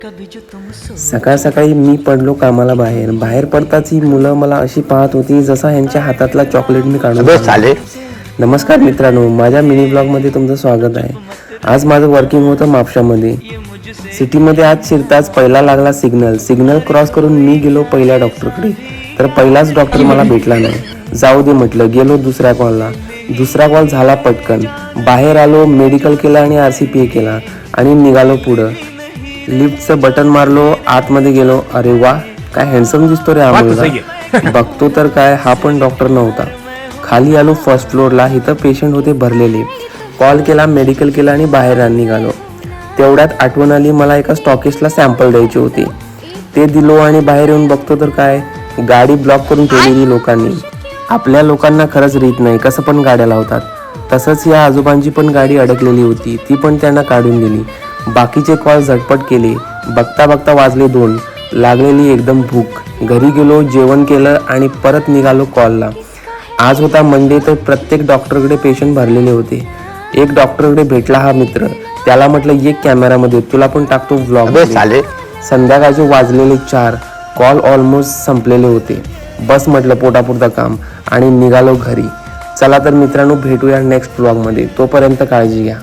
सकाळ सकाळी मी पडलो कामाला बाहेर पडताच ही मुलं मला अशी पाहत होती जसा यांच्या हातातला चॉकलेट मी काढून खाल्लं. नमस्कार मित्रांनो, माझ्या मिनी ब्लॉगमध्ये तुमचं स्वागत आहे. आज माझं वर्किंग होतं म्हापशामध्ये. सिटीमध्ये आज शिरताच पहिला लागला सिग्नल क्रॉस करून मी गेलो पहिल्या डॉक्टरकडे. तर पहिलाच डॉक्टर मला भेटला नाही. जाऊ दे म्हटलं, गेलो दुसऱ्या कॉल झाला पटकन. बाहेर आलो, मेडिकल केलं आणि RCPA केला आणि निघालो पुढं. लिफ्टचं बटन मारलो, आतमध्ये गेलो. अरे वा, काय हँडसम दिसतो रे हा मुलगा. बघतो तर काय, हा पण डॉक्टर नव्हता. खाली आलो फर्स्ट फ्लोअरला. इथं पेशंट होते भरलेले. कॉल केला, मेडिकल केलं आणि बाहेर निघालो. तेवढ्यात आठवण आली, मला एका स्टॉकिस्टला सॅम्पल द्यायचे होते. ते दिलो आणि बाहेर येऊन बघतो तर काय, गाडी ब्लॉक करून ठेवलेली लोकांनी. आपल्या लोकांना खरंच रीत नाही, कसं पण गाड्या लावतात. तसंच या आजोबांची पण गाडी अडकलेली होती, ती पण त्यांना काढून दिली. बाकीचे कॉल झटपट केले. बघता बघता वाजले 2. लागलेली एकदम भूक. घरी गेलो, जेवण केलं आणि परत निघालो कॉलला. आज होता मंडे, तर प्रत्येक डॉक्टरकडे पेशंट भरलेले होते. एक डॉक्टरकडे भेटला हा मित्र. त्याला म्हटलं, ये कॅमेरामध्ये, तुला पण टाकतो व्लॉग. संध्याकाळचे वाजलेले 4. कॉल ऑलमोस्ट संपलेले होते. बस म्हटलं पोटापुरतं काम आणि निघालो घरी. चला तर मित्रांनो, भेटूया नेक्स्ट व्लॉगमध्ये. तोपर्यंत काळजी घ्या.